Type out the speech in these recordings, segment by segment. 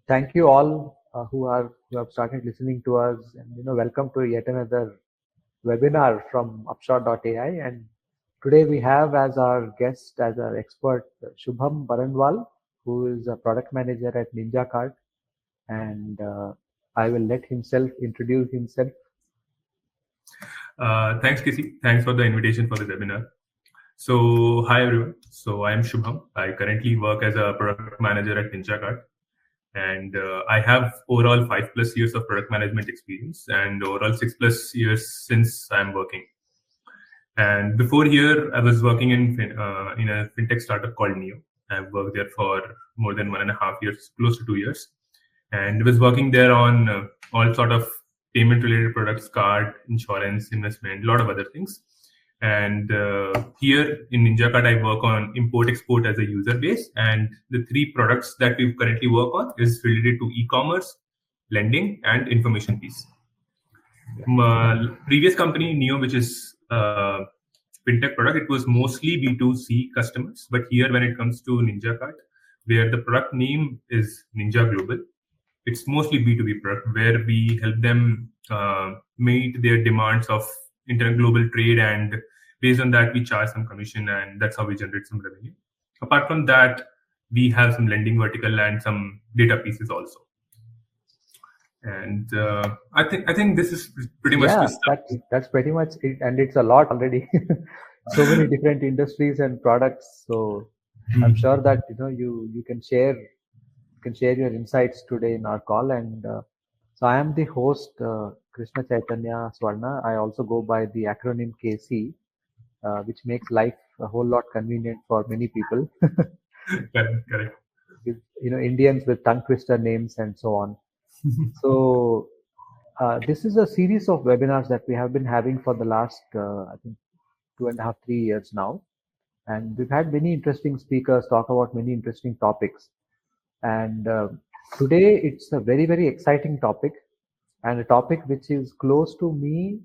Thank you all who have started listening to us, and welcome to yet another webinar from Upshot.ai. And today we have as our guest, as our expert, Shubham Baranwal, who is a product manager at NinjaCart, and I will let himself introduce himself. Thanks, Casey. Thanks for the invitation for the webinar. So, hi everyone. So, I am Shubham. I currently work as a product manager at NinjaCart, and I have overall 5+ years of product management experience, and overall 6+ years since I'm working. And before here, I was working in a fintech startup called Neo. I've worked there for more than 1.5 years, close to 2 years, and was working there on all sort of payment-related products, card, insurance, investment, a lot of other things. And here in NinjaCart, I work on import-export as a user base, and the 3 products that we currently work on is related to e-commerce, lending, and information piece. My previous company, Neo, which is fintech product, it was mostly B2C customers. But here, when it comes to NinjaCart, where the product name is Ninja Global, it's mostly B2B product where we help them meet their demands of global trade, and based on that, we charge some commission, and that's how we generate some revenue. Apart from that, we have some lending vertical and some data pieces also. And I think this is pretty much that's pretty much it, and it's a lot already. So many different industries and products. So I'm sure that you can share your insights today in our call. And so I am the host, Krishna Chaitanya Swarna. I also go by the acronym KC, which makes life a whole lot convenient for many people. Correct. Indians with tongue twister names and so on. So this is a series of webinars that we have been having for the last, I think, 2.5, 3 years now. And we've had many interesting speakers talk about many interesting topics. And today it's a very, very exciting topic, and a topic which is close to me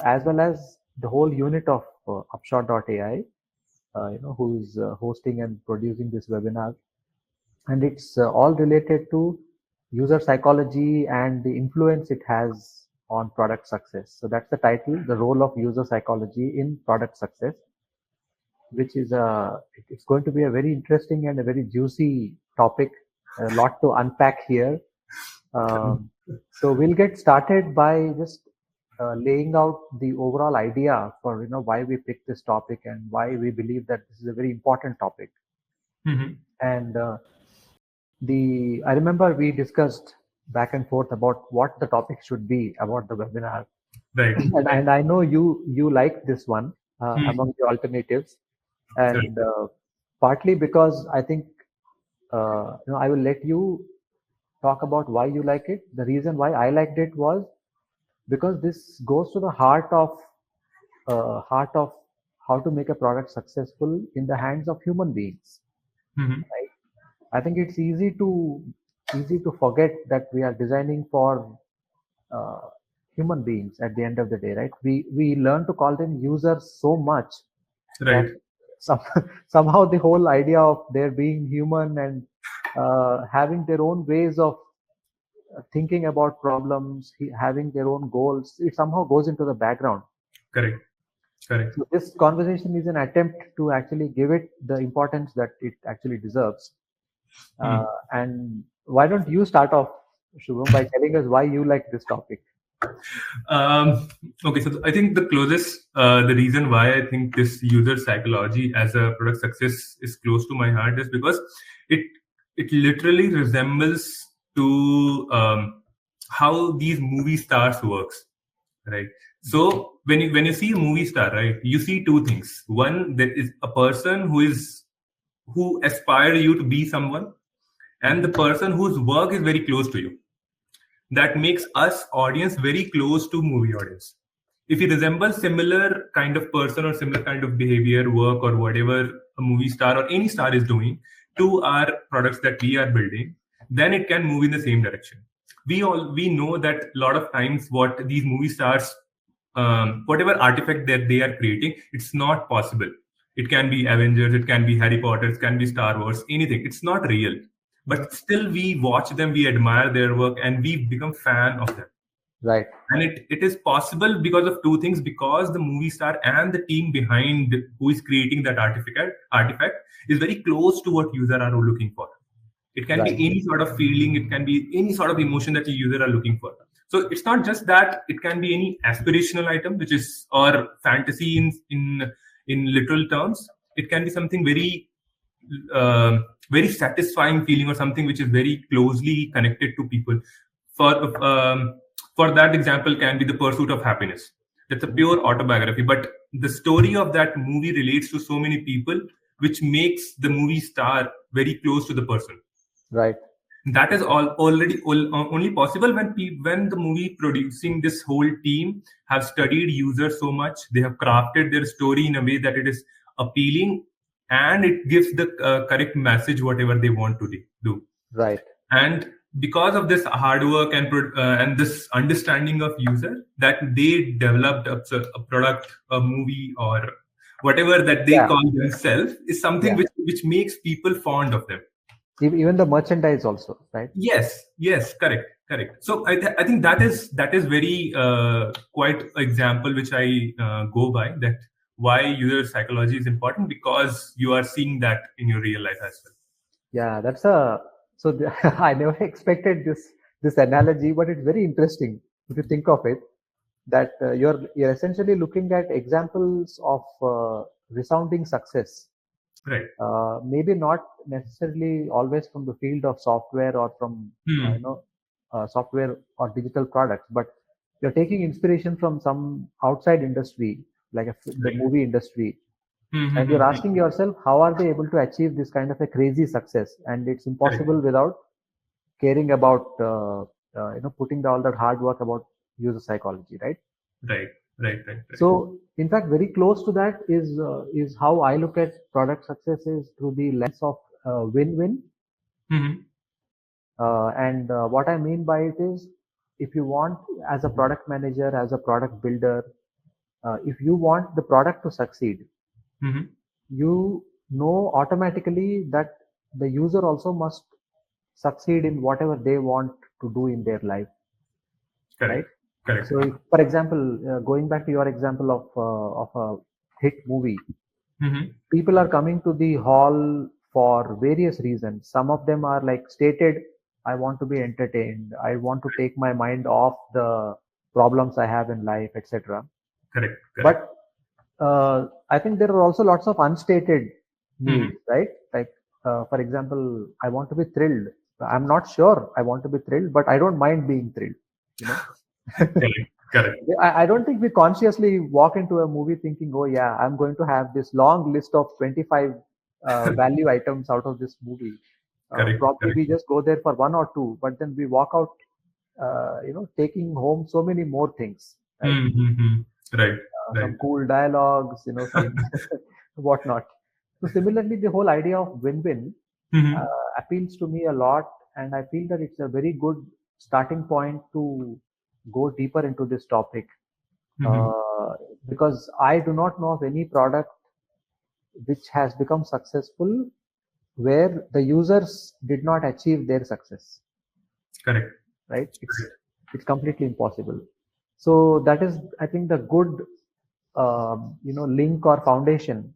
as well as the whole unit of Upshot.ai, who is hosting and producing this webinar. And it's all related to user psychology and the influence it has on product success. So that's the title, the role of user psychology in product success, which is it's going to be a very interesting and a very juicy topic, a lot to unpack here. So we'll get started by just laying out the overall idea for why we picked this topic and why we believe that this is a very important topic. Mm-hmm. And I remember we discussed back and forth about what the topic should be about the webinar. Right. And I know you like this one among the alternatives, and partly because I think I will let you talk about why you like it. The reason why I liked it was because this goes to the heart of how to make a product successful in the hands of human beings. Mm-hmm. Right? I think it's easy to forget that we are designing for human beings at the end of the day, right? We learn to call them users so much, right? Somehow the whole idea of their being human and having their own ways of thinking about problems, having their own goals, it somehow goes into the background. Correct. So this conversation is an attempt to actually give it the importance that it actually deserves. And why don't you start off, Shubham, by telling us why you like this topic? Okay, so I think the closest, the reason why I think this user psychology as a product success is close to my heart is because it literally resembles to how these movie stars works, right? So when you see a movie star, right, you see 2 things. One, there is a person who aspires you to be someone, and the person whose work is very close to you. That makes us audience very close to movie audience. If you resemble similar kind of person or similar kind of behavior, work, or whatever a movie star or any star is doing to our products that we are building, then it can move in the same direction. We know that a lot of times what these movie stars, whatever artifact that they are creating, it's not possible. It can be Avengers, it can be Harry Potter, it can be Star Wars, anything. It's not real. But still we watch them, we admire their work, and we become fan of them. Right. And it is possible because of two things, because the movie star and the team behind who is creating that artifact is very close to what users are looking for. It can Right. be any sort of feeling, it can be any sort of emotion that the user are looking for. So it's not just that, it can be any aspirational item, which is, or fantasy in literal terms. It can be something very satisfying feeling, or something which is very closely connected to people. For that example can be The Pursuit of Happiness. That's a pure autobiography, but the story of that movie relates to so many people, which makes the movie star very close to the person. Right. That is only possible when the movie producing, this whole team have studied users so much, they have crafted their story in a way that it is appealing and it gives the correct message whatever they want to do. Right. And because of this hard work and this understanding of user, that they developed a product, a movie, or whatever that they call themselves, is something which makes people fond of them. Even the merchandise also, right? Yes, correct. So I think that is very quite example which I go by, that why user psychology is important, because you are seeing that in your real life as well. Yeah, I never expected this analogy, but it's very interesting if you think of it. That you're essentially looking at examples of resounding success. Right. Maybe not necessarily always from the field of software or from software or digital products, but you're taking inspiration from some outside industry, like the movie industry, and you're asking yourself, how are they able to achieve this kind of a crazy success? And it's impossible without caring about putting all that hard work about user psychology, right? Right. So, in fact, very close to that is how I look at product success, is through the lens of win-win. And what I mean by it is, if you want, as a product manager, as a product builder, if you want the product to succeed, you know automatically that the user also must succeed in whatever they want to do in their life. Correct. Right? So, for example, going back to your example of a hit movie, people are coming to the hall for various reasons. Some of them are like stated, I want to be entertained, I want to take my mind off the problems I have in life, etc. Correct. But I think there are also lots of unstated needs, right? Like, for example, I want to be thrilled. I'm not sure I want to be thrilled, but I don't mind being thrilled. Correct. I don't think we consciously walk into a movie thinking, oh yeah, I'm going to have this long list of 25 value items out of this movie. Probably we just go there for one or two, but then we walk out, taking home so many more things. Right? Some cool dialogues, some whatnot. So similarly, the whole idea of win-win appeals to me a lot, and I feel that it's a very good starting point to go deeper into this topic, because I do not know of any product which has become successful where the users did not achieve their success. Correct. Right? It's completely impossible. So that is, I think, the good link or foundation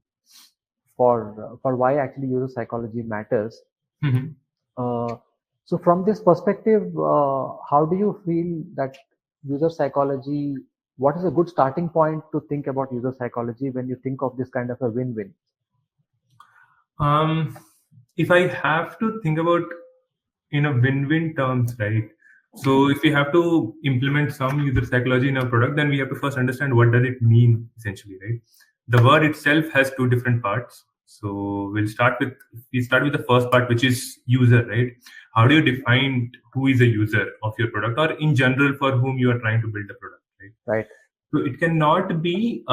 for why actually user psychology matters. So from this perspective, how do you feel that user psychology, what is a good starting point to think about user psychology when you think of this kind of a win-win? If I have to think about in a win-win terms, right? So if we have to implement some user psychology in our product, then we have to first understand what does it mean essentially, right? The word itself has two different parts. So we start with the first part, which is user, right? How do you define who is a user of your product, or in general for whom you are trying to build a product, right? Right. So it cannot be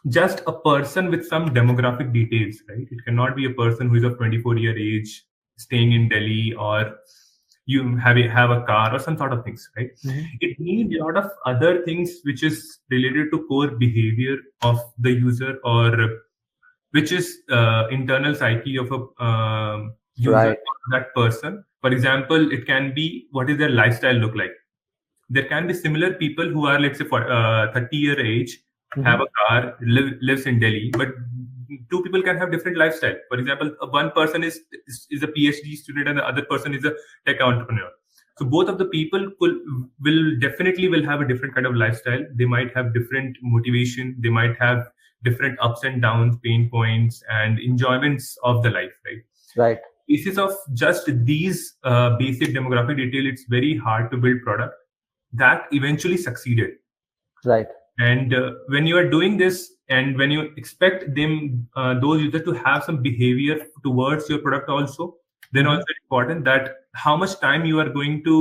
just a person with some demographic details, right? It cannot be a person who is of 24-year age, staying in Delhi, or you have a car or some sort of things, right? It needs a lot of other things which is related to core behavior of the user, or which is internal psyche of a user Right. or that person. For example, it can be what is their lifestyle look like. There can be similar people who are, let's say, for 30-year age, have a car, lives in Delhi, but two people can have different lifestyle. For example, one person is a PhD student and the other person is a tech entrepreneur. So both of the people will definitely have a different kind of lifestyle. They might have different motivation. They might have different ups and downs, pain points, and enjoyments of the life, right? Right. Basis of just these basic demographic detail, it's very hard to build product that eventually succeeded. Right. And when you are doing this, and when you expect them, those users to have some behavior towards your product also, then also it's important that how much time you are going to,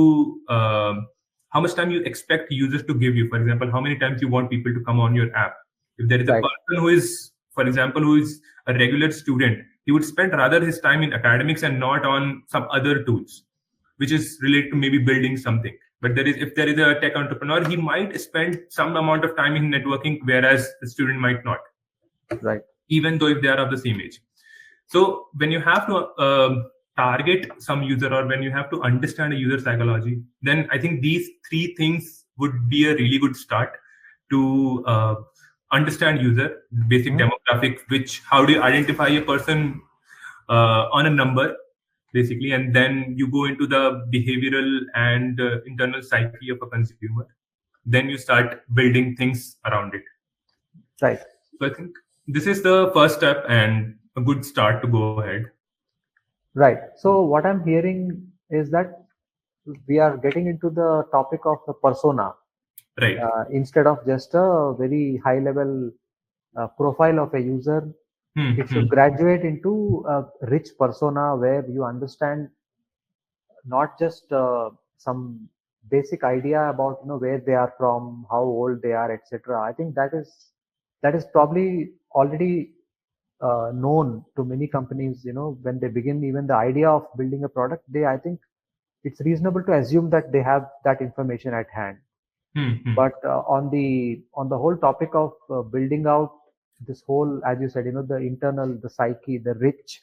how much time you expect users to give you. For example, how many times you want people to come on your app. If there is a Right. person who is, for example, who is a regular student, he would spend rather his time in academics and not on some other tools, which is related to maybe building something. But if there is a tech entrepreneur, he might spend some amount of time in networking, whereas the student might not. Right. Even though if they are of the same age. So when you have to target some user, or when you have to understand a user psychology, then I think these three things would be a really good start to understand user, basic demographic, how do you identify a person on a number, basically, and then you go into the behavioral and internal psyche of a consumer. Then you start building things around it. Right. So I think this is the first step and a good start to go ahead. Right. So what I'm hearing is that we are getting into the topic of the persona, right? Instead of just a very high level profile of a user. It should graduate into a rich persona where you understand not just some basic idea about where they are from, how old they are, etc. I think that is probably already known to many companies. When they begin even the idea of building a product, I think it's reasonable to assume that they have that information at hand. But on the whole topic of building out this whole, as you said, the internal, the psyche, the rich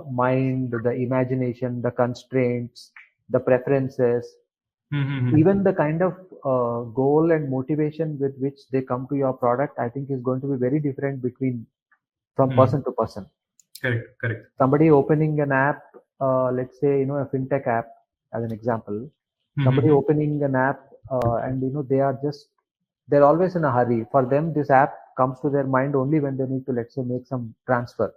mind, the imagination, the constraints, the preferences, even the kind of goal and motivation with which they come to your product, I think is going to be very different from person to person. Correct. Somebody opening an app, let's say, a fintech app, as an example, somebody opening an app, and they're always in a hurry. For them, this app comes to their mind only when they need to, let's say, make some transfer,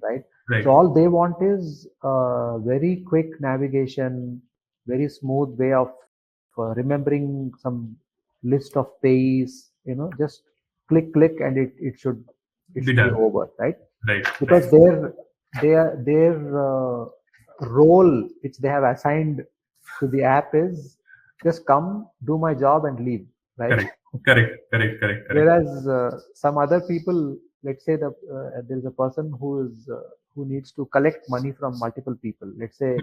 right? So all they want is very quick navigation, very smooth way of remembering some list of payees, just click, and it should be over, right? Right. Because their role which they have assigned to the app is just come, do my job and leave, right? Correct. Whereas some other people, let's say there is a person who needs to collect money from multiple people. Let's say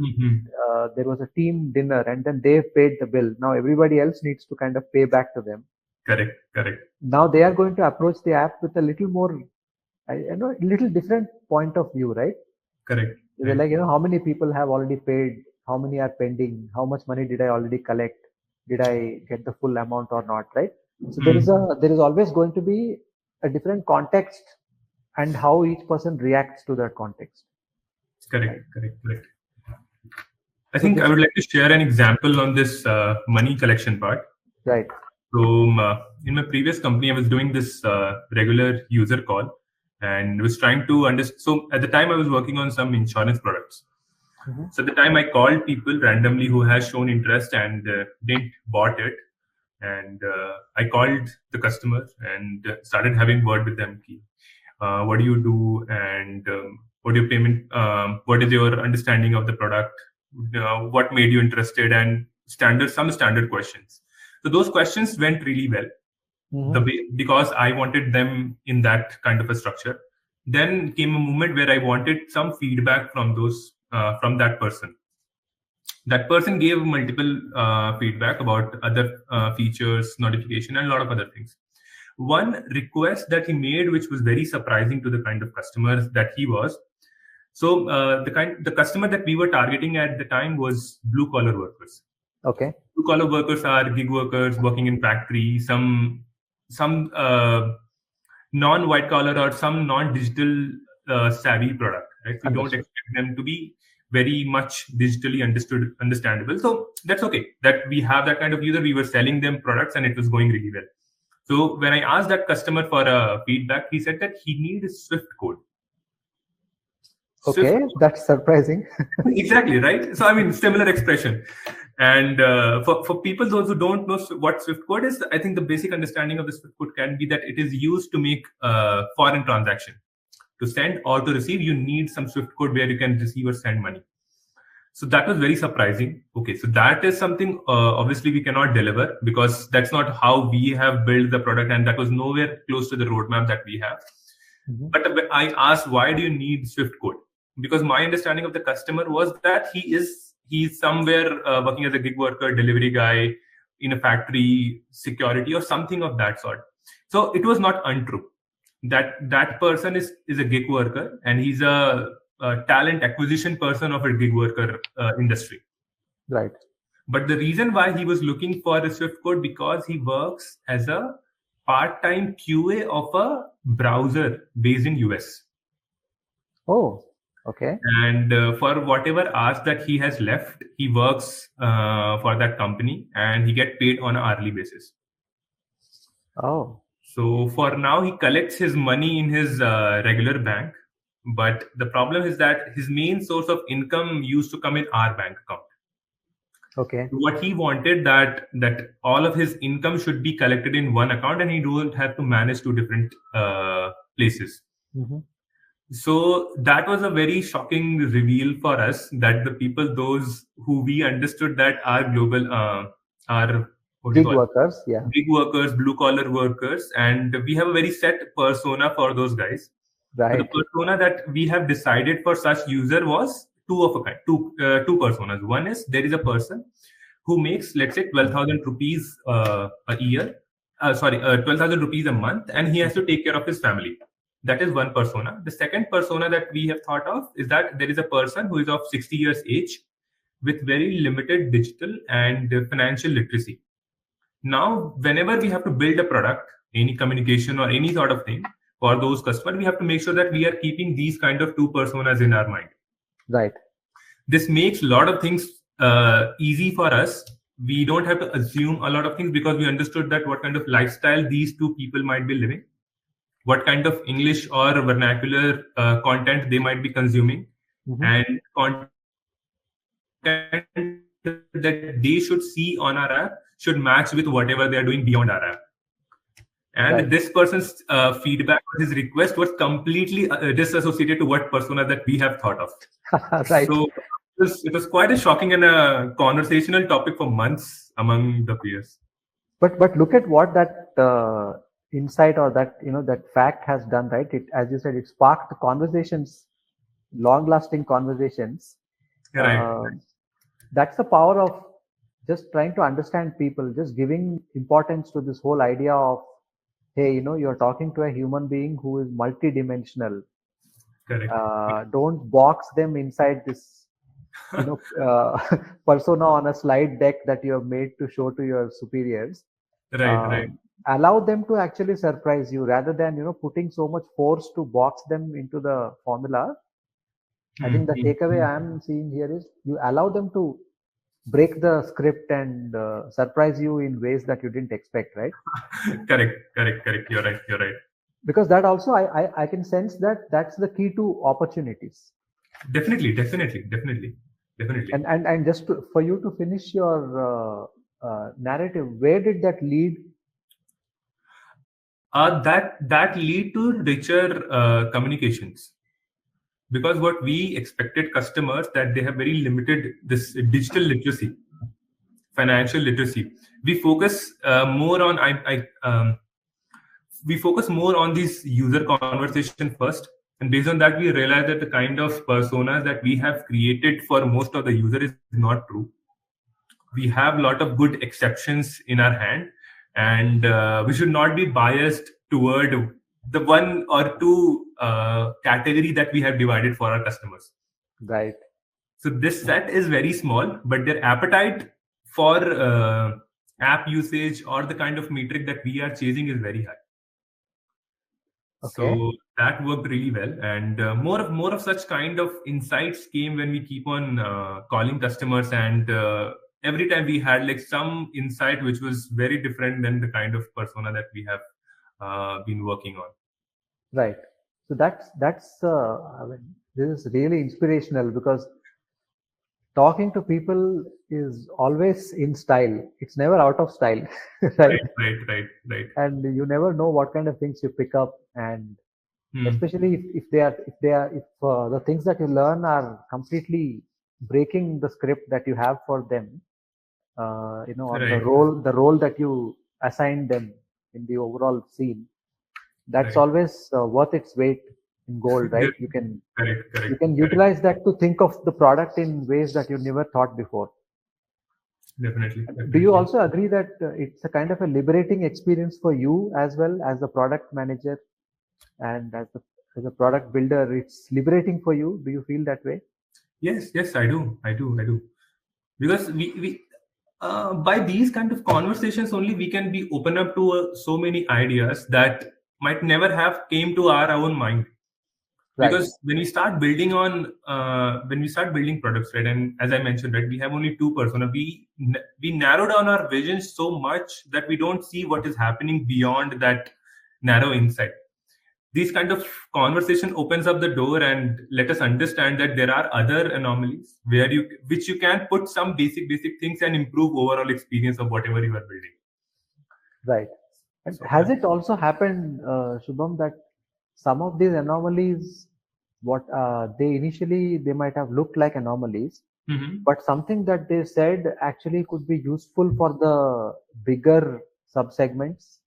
there was a team dinner and then they've paid the bill. Now everybody else needs to kind of pay back to them. Correct. Now they are going to approach the app with a little more, little different point of view, right? Correct. They're like, how many people have already paid? How many are pending? How much money did I already collect? Did I get the full amount or not, right? So there is always going to be a different context and how each person reacts to that context. Correct. I think I would like to share an example on this money collection part. Right. So in my previous company, I was doing this regular user call and was trying to understand. So at the time I was working on some insurance products. So at the time I called people randomly who has shown interest and didn't bought it. And I called the customer and started having word with them. What do you do? And what your payment? What is your understanding of the product? What made you interested? And some standard questions. So those questions went really well. Because I wanted them in that kind of a structure. Then came a moment where I wanted some feedback from that person. That person gave multiple feedback about other features, notification, and a lot of other things. one request that he made, which was very surprising to the kind of customers that he was. So the customer that we were targeting at the time was blue collar workers. Okay. Blue collar workers are gig workers working in factory, some non-white collar or some non-digital savvy product. Right? We don't expect them to be very much digitally understandable. So that's okay. That we have that kind of user. We were selling them products and it was going really well. So when I asked that customer for feedback, he said that he needs Swift code. Okay, that's surprising. Exactly, right? So, I mean, similar expression. And for people, those who don't know what Swift code is, I think the basic understanding of the Swift code can be that it is used to make foreign transaction. To send or to receive, you need some Swift code where you can receive or send money. So that was very surprising. Okay, so that is something obviously we cannot deliver because that's not how we have built the product, and that was nowhere close to the roadmap that we have. Mm-hmm. But I asked, why do you need Swift code? Because my understanding of the customer was that he's somewhere working as a gig worker, delivery guy in a factory, security or something of that sort. So it was not untrue. That person is a gig worker and he's a talent acquisition person of a gig worker industry. Right. But the reason why he was looking for the Swift code because he works as a part-time QA of a browser based in US. Oh, okay. And for whatever hours that he has left, he works for that company and he gets paid on an hourly basis. Oh. So for now, he collects his money in his regular bank. But the problem is that his main source of income used to come in our bank account. Okay. What he wanted that all of his income should be collected in one account and he don't have to manage two different places. Mm-hmm. So that was a very shocking reveal for us that the people, those who we understood that are global, are gig workers, gig workers, blue collar workers, and we have a very set persona for those guys. Right. So the persona that we have decided for such user was two personas. One is there is a person who makes, let's say, 12,000 rupees a year, 12,000 rupees a month, and he has to take care of his family. That is one persona. The second persona that we have thought of is that there is a person who is of 60 years age with very limited digital and financial literacy. Now, whenever we have to build a product, any communication or any sort of thing for those customers, we have to make sure that we are keeping these kind of two personas in our mind. Right. This makes a lot of things easy for us. We don't have to assume a lot of things because we understood that what kind of lifestyle these two people might be living, what kind of English or vernacular content they might be consuming, mm-hmm. and content that they should see on our app should match with whatever they are doing beyond our app. And right. This person's feedback, his request was completely disassociated to what persona that we have thought of. Right. So it was quite a shocking and a conversational topic for months among the peers. But look at what that insight or that that fact has done, right? It, as you said, it sparked conversations, long-lasting conversations. Right. That's the power of just trying to understand people, just giving importance to this whole idea of, hey, you're talking to a human being who is multidimensional. Correct. Don't box them inside this, persona on a slide deck that you have made to show to your superiors. Right. Allow them to actually surprise you rather than, putting so much force to box them into the formula. I think the takeaway I'm seeing here is you allow them to break the script and surprise you in ways that you didn't expect, right? Correct. You're right. Because that also, I can sense that that's the key to opportunities. Definitely. And just for you to finish your narrative, where did that lead? That lead to richer communications. Because what we expected customers that they have very limited this digital literacy, financial literacy. We focus more on these user conversation first, and based on that we realize that the kind of personas that we have created for most of the user is not true. We have a lot of good exceptions in our hand, and we should not be biased toward the one or two category that we have divided for our customers. Right. So this set is very small, but their appetite for app usage or the kind of metric that we are chasing is very high. Okay. So that worked really well, and more of such kind of insights came when we keep on calling customers, and every time we had like some insight which was very different than the kind of persona that we have been working on. Right. So that's I mean, this is really inspirational because talking to people is always in style. It's never out of style, right? Right. And you never know what kind of things you pick up, and Hmm. especially if the things that you learn are completely breaking the script that you have for them, or Right. the role that you assign them in the overall scene. That's Right. always worth its weight in gold, right? You Correct. can utilize that to think of the product in ways that you never thought before. Definitely. Do you also agree that it's a kind of a liberating experience for you as well as the product manager and as a product builder? It's liberating for you. Do you feel that way? Yes, I do. Because we by these kind of conversations only we can be open up to so many ideas that might never have came to our own mind. Right. Because when we start building products, right, and as I mentioned, right, we have only two persona. We narrow down our vision so much that we don't see what is happening beyond that narrow insight. These kind of conversation opens up the door and let us understand that there are other anomalies which you can put some basic things and improve overall experience of whatever you are building. Right. And So, has it also happened, Shubham, that some of these anomalies, what they might have looked like anomalies, but something that they said actually could be useful for the bigger subsegments?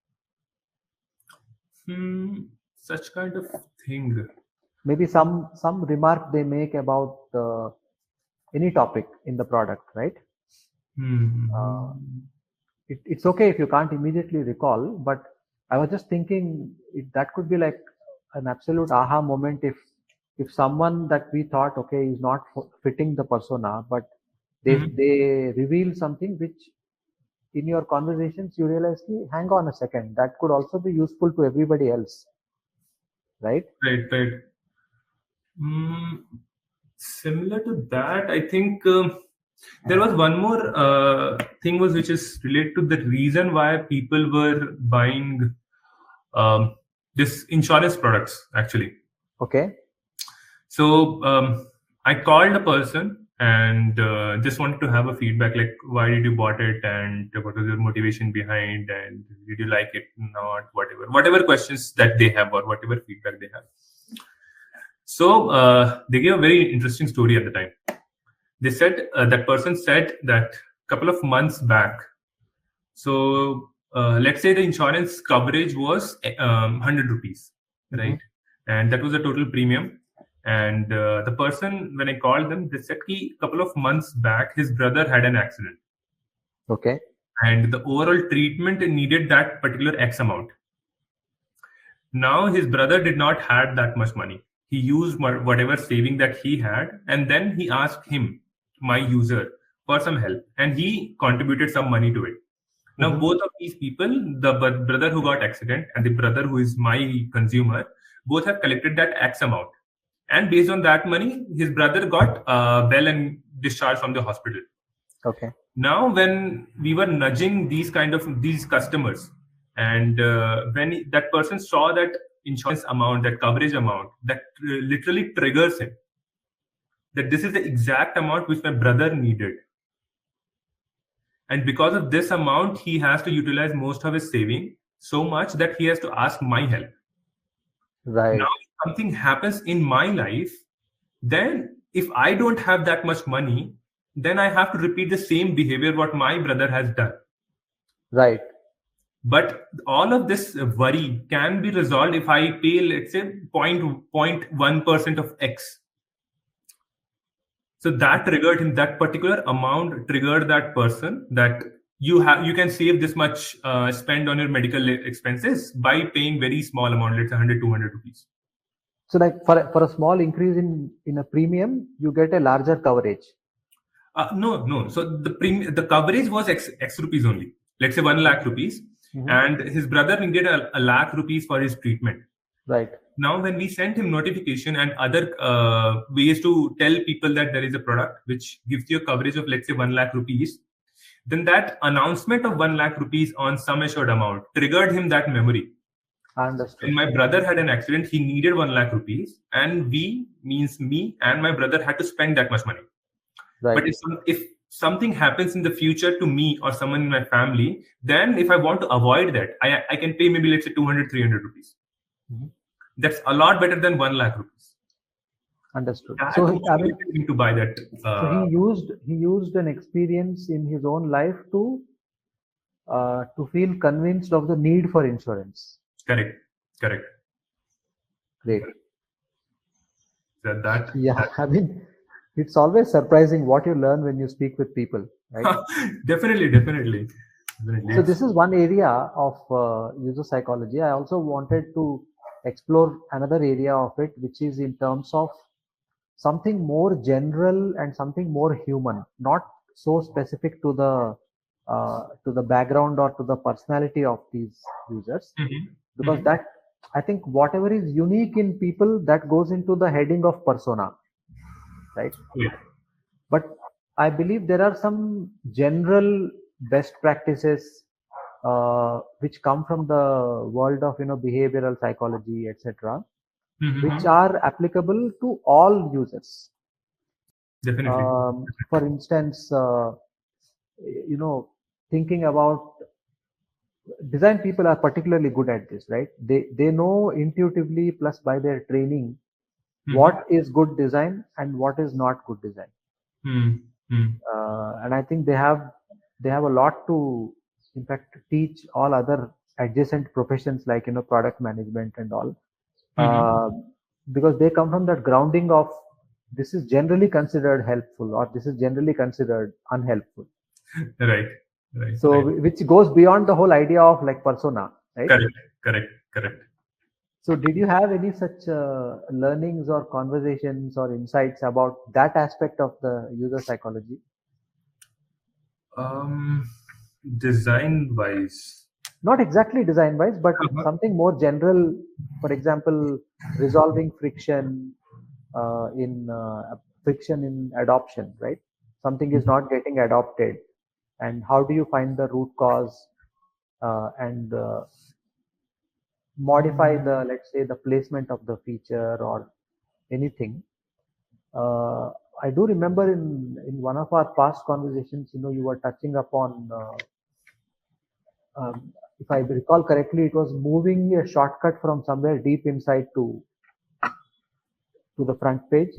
Such kind of thing. Maybe some remark they make about any topic in the product, right? It's okay if you can't immediately recall, but I was just thinking that could be like an absolute aha moment if someone that we thought okay is not fitting the persona, but they reveal something which in your conversations you realize, hang on a second, that could also be useful to everybody else, right? Right. Similar to that, I think there was one more thing which is related to the reason why people were buying this insurance products actually. Okay. So I called a person and just wanted to have a feedback, like why did you bought it and what was your motivation behind and did you like it, not whatever questions that they have or whatever feedback they have. So they gave a very interesting story at the time. They said that person said that a couple of months back. So let's say the insurance coverage was 100 rupees, right? And that was the total premium. And the person, when I called them, they said a couple of months back, his brother had an accident. Okay. And the overall treatment needed that particular X amount. Now his brother did not have that much money. He used whatever saving that he had, and then he asked him, my user, for some help, and he contributed some money to it. Now both of these people, the brother who got accident and the brother who is my consumer, both have collected that X amount, and based on that money, his brother got well and discharged from the hospital. Okay. Now when we were nudging these customers, and when that person saw that insurance amount, that coverage amount, that literally triggers him that this is the exact amount which my brother needed, and because of this amount he has to utilize most of his saving so much that he has to ask my help. Right. Now if something happens in my life, then if I don't have that much money, then I have to repeat the same behavior what my brother has done. Right. But all of this worry can be resolved if I pay, let's say, 0.1% of X. So that triggered him, that particular amount triggered that person that you can save this much spend on your medical expenses by paying very small amount, let's say 100, 200 rupees. So like for a small increase in a premium, you get a larger coverage. No. So the coverage was X rupees only. Let's say 1 lakh rupees, and his brother needed a lakh rupees for his treatment. Right. Now, when we sent him notification and other ways to tell people that there is a product which gives you a coverage of, let's say, 1 lakh rupees, then that announcement of 1 lakh rupees on sum assured amount triggered him that memory. Understood. When my brother had an accident, he needed 1 lakh rupees, and we means me and my brother had to spend that much money. Right. But if something happens in the future to me or someone in my family, then if I want to avoid that, I can pay maybe, let's say, 200, 300 rupees. That's a lot better than 1 lakh rupees. Understood. That So motivated me to buy that. so he used an experience in his own life to feel convinced of the need for insurance. Correct. Great. That I mean, it's always surprising what you learn when you speak with people, right? Definitely. So this is one area of user psychology. I also wanted to explore another area of it, which is in terms of something more general and something more human, not so specific to the background or to the personality of these users, because that, I think, whatever is unique in people, that goes into the heading of persona, right? Yeah. But I believe there are some general best practices which come from the world of behavioral psychology, etc., which are applicable to all users. Definitely. For instance, thinking about design, people are particularly good at this, right? They know intuitively, plus by their training, what is good design and what is not good design. And I think they have a lot to, in fact, teach all other adjacent professions like product management and all, because they come from that grounding of this is generally considered helpful or this is generally considered unhelpful. Right. So which goes beyond the whole idea of like persona, right? Correct. So did you have any such learnings or conversations or insights about that aspect of the user psychology? Design wise, not exactly design wise, but something more general. For example, resolving friction in adoption, right? Something is not getting adopted, and how do you find the root cause and modify the, let's say, the placement of the feature or anything. I do remember in one of our past conversations, you were touching upon, if I recall correctly, it was moving a shortcut from somewhere deep inside to the front page.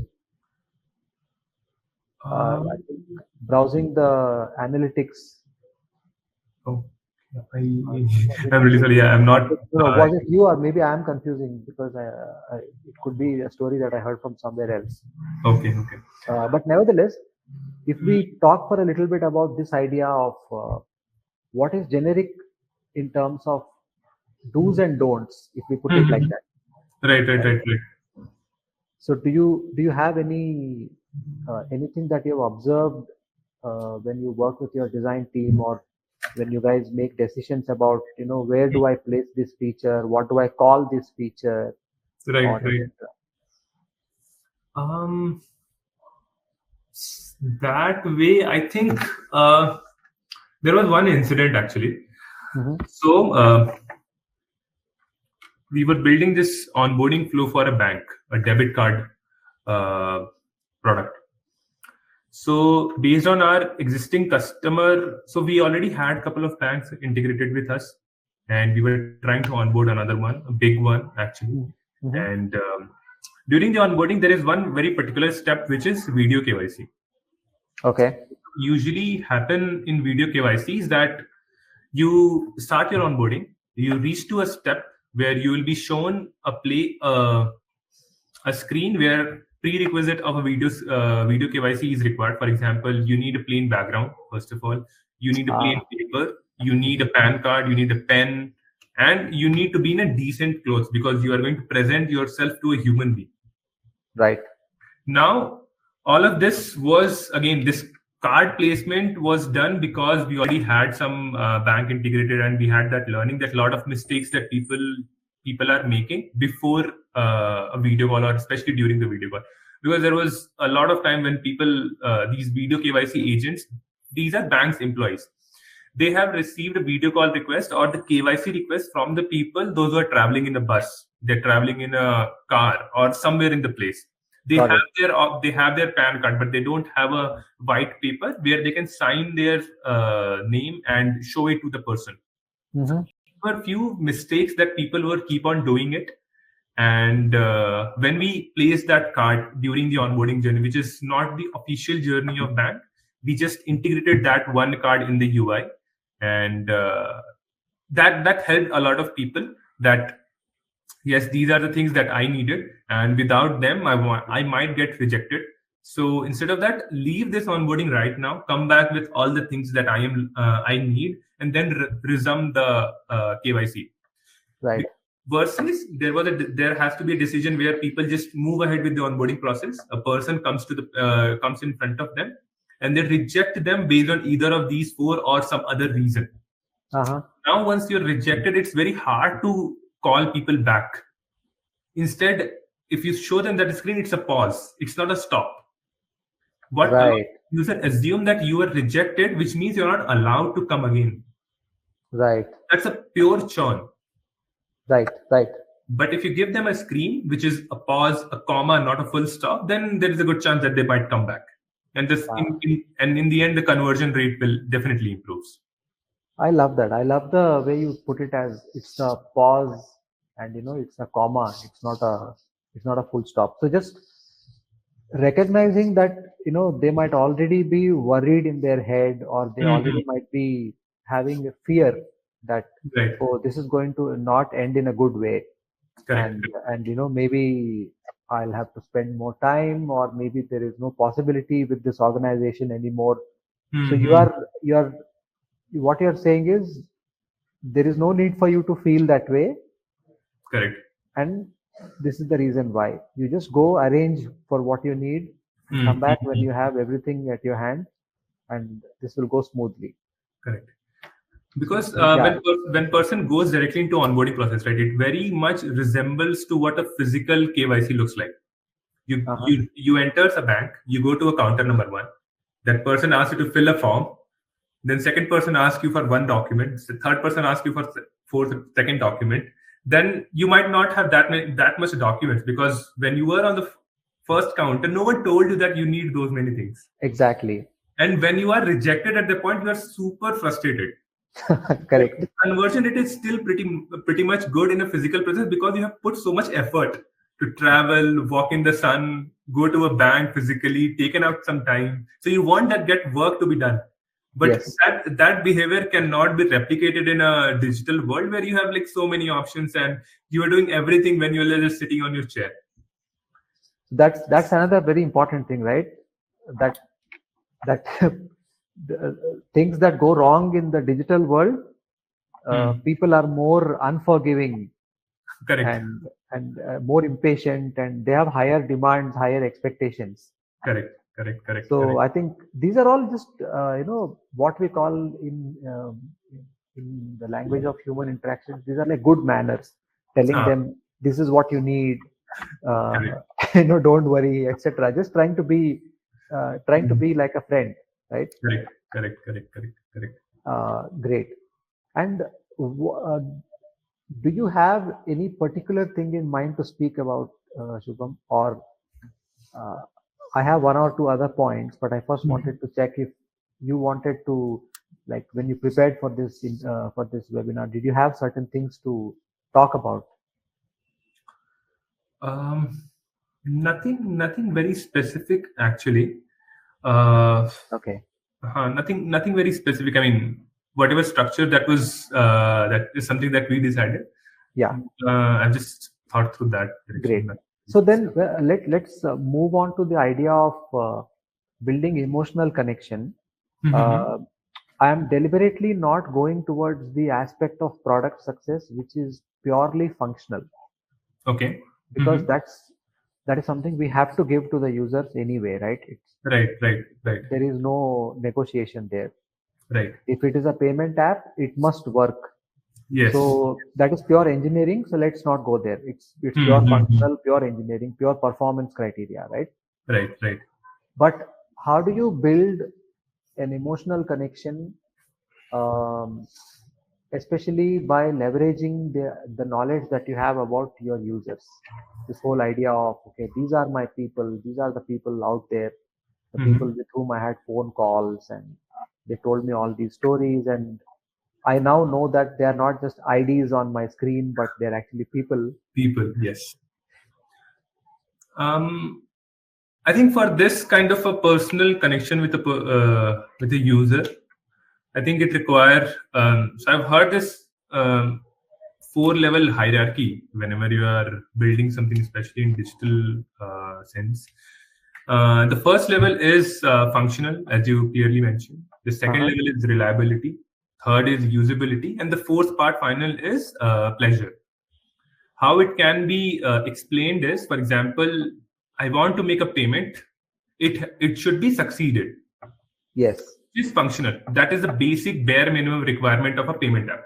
I think browsing the analytics. Oh, I'm really sorry. I'm not. Was it you, or maybe I am confusing, because it could be a story that I heard from somewhere else. Okay. But nevertheless, if we talk for a little bit about this idea of what is generic in terms of do's and don'ts, if we put it like that. Right. So do you have anything that you have observed when you work with your design team, or when you guys make decisions about, where do I place this feature? What do I call this feature? Right. That way, I think there was one incident actually. So we were building this onboarding flow for a bank, a debit card product. So based on our existing customer, so we already had a couple of banks integrated with us, and we were trying to onboard another one, a big one actually. And during the onboarding, there is one very particular step, which is video KYC. Okay. Usually happen in video KYC is that you start your onboarding, you reach to a step where you will be shown a screen where prerequisite of a video KYC is required. For example, you need a plain background. First of all, you need a plain paper, you need a PAN card, you need a pen, and you need to be in a decent clothes because you are going to present yourself to a human being. Right. Now, all of this was, again, this card placement was done because we already had some bank integrated, and we had that learning that a lot of mistakes that people are making before a video call, or especially during the video call. Because there was a lot of time when people, these video KYC agents, these are banks employees. They have received a video call request or the KYC request from the people, those who are traveling in a bus, they're traveling in a car or somewhere in the place. They have their PAN card, but they don't have a white paper where they can sign their name and show it to the person. Mm-hmm. So there were a few mistakes that people were keep on doing it. And when we place that card during the onboarding journey, which is not the official journey of bank, we just integrated that one card in the UI, and that helped a lot of people. That yes, these are the things that I needed, and without them, I might get rejected. So instead of that, leave this onboarding right now. Come back with all the things that I need, and then resume the KYC. Right. Versus there has to be a decision where people just move ahead with the onboarding process. A person comes in front of them, and they reject them based on either of these four or some other reason. Uh-huh. Now, once you're rejected, it's very hard to call people back. Instead, if you show them that screen, it's a pause. It's not a stop. What right. User assume that you are rejected, which means you're not allowed to come again. Right. That's a pure churn. Right. But if you give them a screen, which is a pause, a comma, not a full stop, then there is a good chance that they might come back. And this, in the end, the conversion rate will definitely improve. I love that. I love the way you put it, as it's a pause and it's a comma. It's not a full stop. So just recognizing that they might already be worried in their head, or they already might be having a fear that this is going to not end in a good way. Correct. And maybe I'll have to spend more time, or maybe there is no possibility with this organization anymore. So what you're saying is there is no need for you to feel that way. Correct. And this is the reason why. You just go arrange for what you need, come back when you have everything at your hand, and this will go smoothly. Correct. Because when person goes directly into onboarding process, right, it very much resembles to what a physical KYC looks like. You enter a bank, you go to a counter number 1. That person asks you to fill a form. Then second person asks you for one document. The third person asks you for second document. Then you might not have that much documents, because when you were on the first counter, no one told you that you need those many things. Exactly. And when you are rejected at the point, you are super frustrated. Correct. The conversion rate is still pretty much good in a physical process, because you have put so much effort to travel, walk in the sun, go to a bank physically, taken out some time. So you want that work to be done. But yes, that behavior cannot be replicated in a digital world where you have like so many options and you are doing everything when you're just sitting on your chair. That's another very important thing, right? That things that go wrong in the digital world, people are more unforgiving. Correct. And more impatient, and they have higher demands, higher expectations. Correct. So correct. I think these are all just what we call in the language of human interactions, these are like good manners, telling them this is what you need, don't worry, etc. Just trying to be like a friend, right? Correct. Great. And do you have any particular thing in mind to speak about, Shubham? Or I have one or two other points, but I first wanted to check if you wanted to, like, when you prepared for this webinar, did you have certain things to talk about? Nothing very specific, actually. Okay. Nothing very specific. I mean, whatever structure that is something that we decided. Yeah. I just thought through that. Great. So then let's move on to the idea of building emotional connection. I am deliberately not going towards the aspect of product success, which is purely functional, Okay. because that is something we have to give to the users anyway, right? Right, right, right, There is no negotiation there. right. If it is a payment app, it must work. Yes. So that is pure engineering. So let's not go there. It's pure Mm-hmm. functional, pure engineering, pure performance criteria, right? Right, right. But how do you build an emotional connection, um, especially by leveraging the knowledge that you have about your users? This whole idea of, okay, these are my people, these are the people out there, the people Mm-hmm. with whom I had phone calls, and they told me all these stories, and I now know that they are not just IDs on my screen, but they're actually people. People, yes. Um, I think for this kind of a personal connection with a user, I think it requires. So I've heard this four-level hierarchy whenever you are building something, especially in digital sense. The first level is functional, as you clearly mentioned. The second Uh-huh. level is reliability. Third is usability, and the fourth part, final, is pleasure. How it can be explained is, for example, I want to make a payment. It should be succeeded. Yes, It is functional. That is the basic bare minimum requirement of a payment app.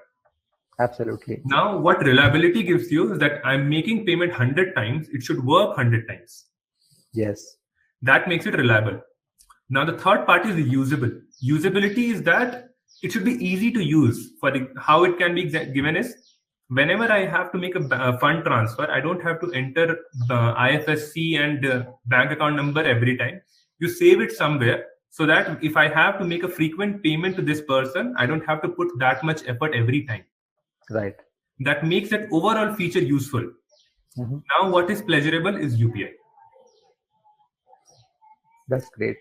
absolutely. Now, what reliability gives you is that I'm making payment 100 times. It should work 100 times. Yes, That makes it reliable. Now, the third part is usable. Usability is that it should be easy to use. How it can be given is, whenever I have to make a fund transfer, I don't have to enter the IFSC and bank account number every time. You save it somewhere so that if I have to make a frequent payment to this person, I don't have to put that much effort every time. right. That makes that overall feature useful. Mhm. Now, what is pleasurable is UPI. That's great.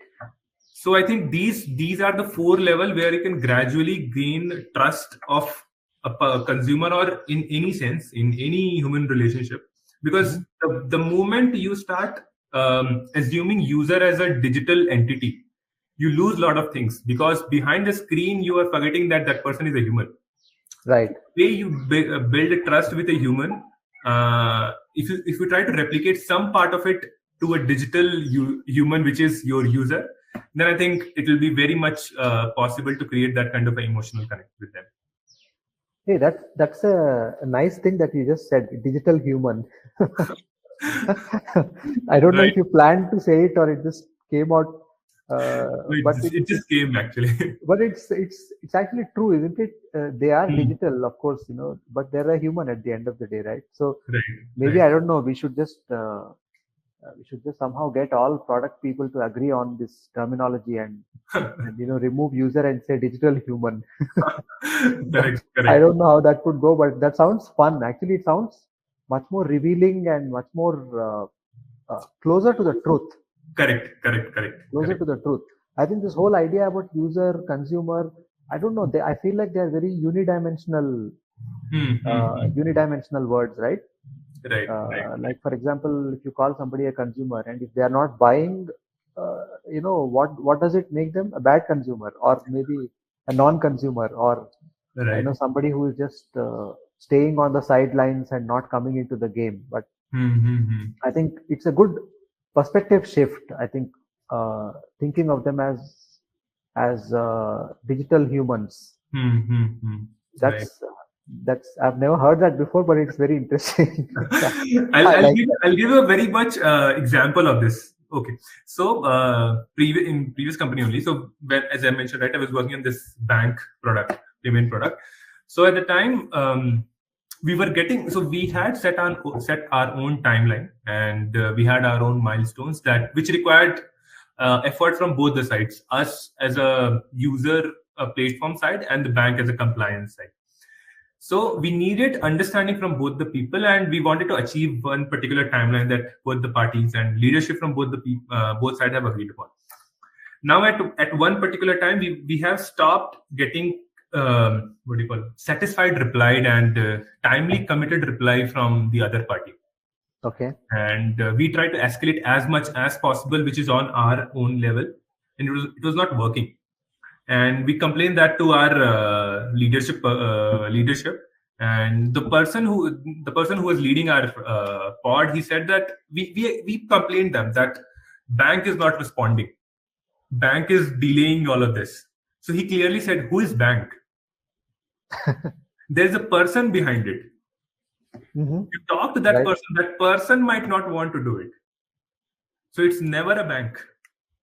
So I think these are the four level where you can gradually gain trust of a consumer, or in any sense in any human relationship, because Mhm. the moment you start assuming user as a digital entity, you lose a lot of things, because behind the screen you are forgetting that that person is a human. Right. The way you build a trust with a human, if you try to replicate some part of it to a digital human, which is your user, then I think it will be very much possible to create that kind of an emotional connect with them. Hey, that's a nice thing that you just said. Digital human. I don't know Right. if you planned to say it or it just came out, it but just, it just came actually. it's actually true, isn't it? They are Hmm. digital, of course, but they're a human at the end of the day, right? So Right, maybe right. I don't know. We should just somehow get all product people to agree on this terminology, and remove user and say digital human. Correct, I correct, don't know how that would go, but that sounds fun. Actually, it sounds much more revealing and much more closer to the truth. correct, correct, correct, Closer correct. to the truth. I think this whole idea about user, consumer, I don't know. I feel like they are very Hmm, hmm, hmm. unidimensional words, right? Right, right, Like for example, if you call somebody a consumer, and if they are not buying, what does it make them? A bad consumer, or maybe a non-consumer, or right. somebody who is just staying on the sidelines and not coming into the game. But Hmm, hmm, hmm. I think it's a good perspective shift. I think thinking of them as digital humans. Hmm, hmm, hmm. Right. That's I've never heard that before, but it's very interesting. I'll, I I'll like give that. I'll give you a very much example of this. Okay, so in previous company only. So when, as I mentioned, right, I was working on this bank product, payment product. So at the time, we were getting. So we had set our own timeline, and we had our own milestones that which required effort from both the sides, us as a user platform side, and the bank as a compliance side. So we needed understanding from both the people, and we wanted to achieve one particular timeline that both the parties and leadership from both sides have agreed upon. Now, at one particular time, we have stopped getting what do you call satisfied replied and timely committed reply from the other party, Okay. and we try to escalate as much as possible, which is on our own level, and it was not working. and we complained that to our leadership. And the person who was leading our pod, he said that we complained them that bank is not responding, bank is delaying all of this. So he clearly said, who is bank? There's a person behind it. You talk to that Right. person, that person might not want to do it. So it's never a bank,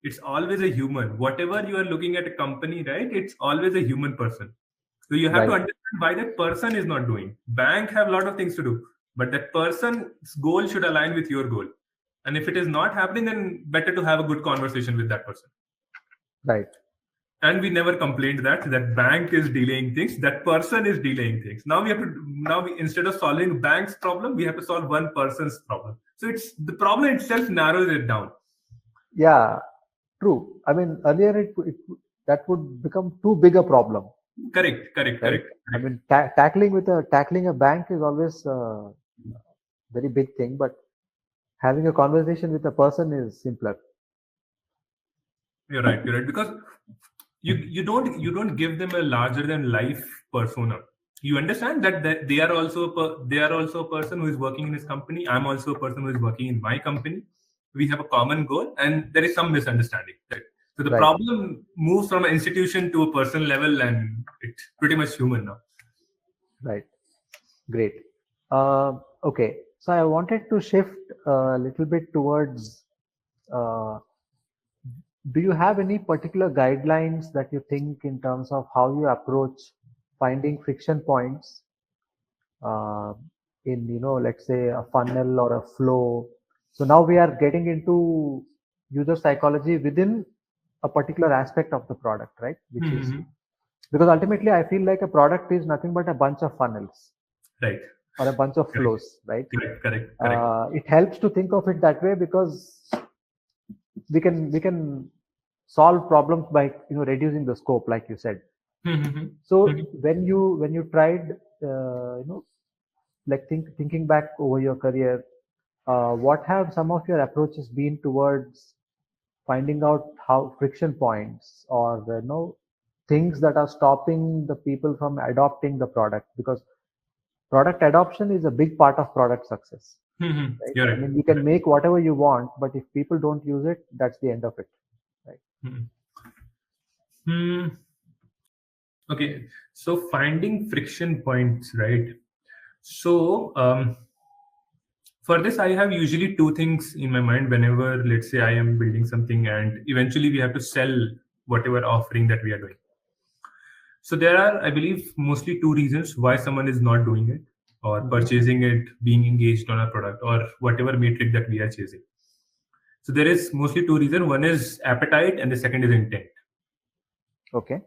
it's always a human. Whatever you are looking at a company, right, it's always a human person. So you have to Right. understand why that person is not doing. Bank have a lot of things to do, but that person's goal should align with your goal. And if it is not happening, then better to have a good conversation with that person. Right. And we never complained that bank is delaying things, that person is delaying things. Now we instead of solving bank's problem, we have to solve one person's problem. So it's the problem itself narrows it down. Yeah. True. I mean, earlier that would become too big a problem. Correct. Right? I mean, tackling a bank is always a very big thing, but having a conversation with a person is simpler. You're right. Because you don't give them a larger than life persona. You understand that they are also a person who is working in his company. I'm also a person who is working in my company. We have a common goal, and there is some misunderstanding. Right? So the Right. problem moves from an institution to a personal level, and it's pretty much human now. Right. Great. Okay. So I wanted to shift a little bit towards. Do you have any particular guidelines that you think in terms of how you approach finding friction points in, let's say a funnel or a flow? So now we are getting into user psychology within a particular aspect of the product, right? Which is because ultimately I feel like a product is nothing but a bunch of funnels, Right. or a bunch of flows, right? Correct. It helps to think of it that way because we can solve problems by reducing the scope, like you said. So when you tried like thinking back over your career, what have some of your approaches been towards finding out how friction points or things that are stopping the people from adopting the product? Because product adoption is a big part of product success. Right? You're right. I mean, you can make whatever you want, but if people don't use it, that's the end of it. Right? Okay, so finding friction points, right? So for this, I have usually two things in my mind whenever, let's say, I am building something and eventually we have to sell whatever offering that we are doing. So there are, I believe, mostly two reasons why someone is not doing it or purchasing it, being engaged on a product, or whatever metric that we are chasing. So there is mostly two reasons. One is appetite and the second is intent. Okay.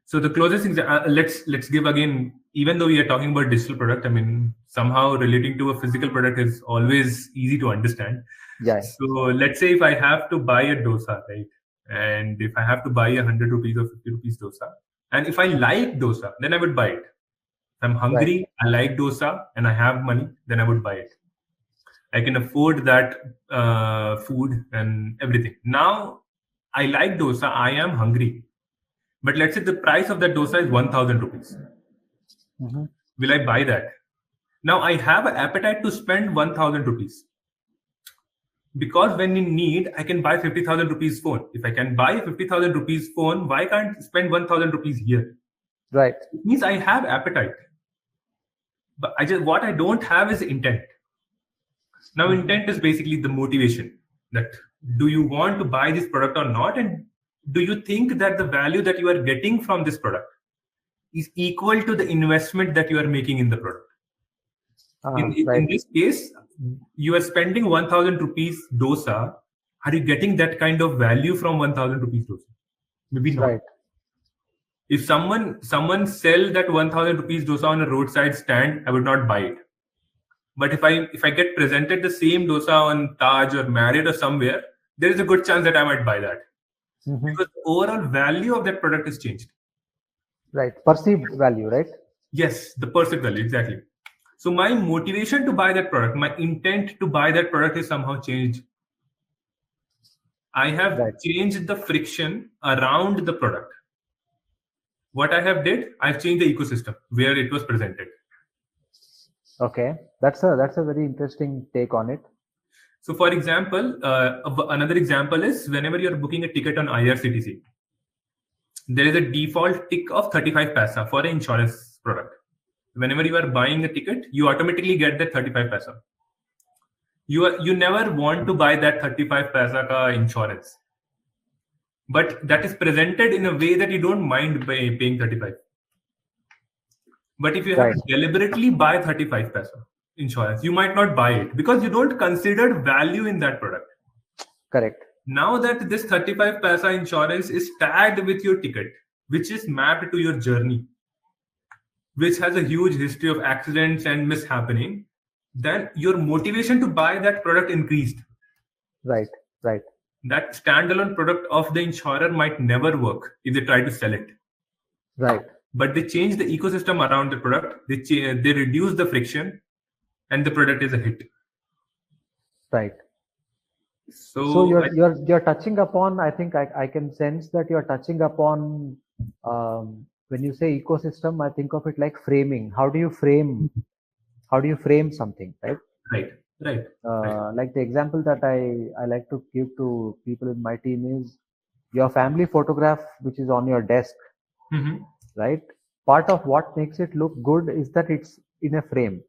So the closest thing, let's give again, even though we are talking about digital product, I mean, somehow relating to a physical product is always easy to understand. Yeah. So let's say if I have to buy a dosa, right? And if I have to buy 100 rupees or 50 rupees dosa, and if I like dosa, then I would buy it. If I'm hungry, right, I like dosa, and I have money, then I would buy it. I can afford that food and everything. Now, I like dosa, I am hungry. But let's say the price of that dosa is 1,000 rupees. Will I buy that? Now I have an appetite to spend 1,000 rupees. Because when in need, I can buy 50,000 rupees phone. If I can buy 50,000 rupees phone, why can't I spend 1,000 rupees here? Right. It means I have appetite. But what I don't have is intent. Now intent is basically the motivation. That do you want to buy this product or not? And do you think that the value that you are getting from this product is equal to the investment that you are making in the product? In this case, you are spending 1,000 rupees dosa. Are you getting that kind of value from 1,000 rupees dosa? Maybe not. Right. If someone sell that 1,000 rupees dosa on a roadside stand, I would not buy it. But if I get presented the same dosa on Taj or Marriott or somewhere, there is a good chance that I might buy that. Because the overall value of that product is changed. Right. Perceived value, right? Yes, the perceived value, exactly. So my motivation to buy that product, my intent to buy that product is somehow changed. I have changed the friction around the product. What I have did, I've changed the ecosystem where it was presented. Okay, that's a very interesting take on it. So, for example, another example is whenever you're booking a ticket on IRCTC, there is a default tick of 35 paisa for an insurance product. Whenever you are buying a ticket, you automatically get that 35 paisa. You never want to buy that 35 paisa ka insurance, but that is presented in a way that you don't mind paying 35. But if you have Right. to deliberately buy 35 paisa insurance, you might not buy it because you don't consider value in that product. Correct. Now that this 35 paisa insurance is tagged with your ticket, which is mapped to your journey, which has a huge history of accidents and mishappening, then your motivation to buy that product increased. Right. Right. That standalone product of the insurer might never work if they try to sell it. Right. But they change the ecosystem around the product. They reduce the friction, and the product is a hit. Right. So you're touching upon. I think I can sense that you're touching upon. When you say ecosystem, I think of it like framing. How do you frame something, right? Right. Like the example that I like to give to people in my team is your family photograph, which is on your desk, Mm-hmm. right? Part of what makes it look good is that it's in a frame,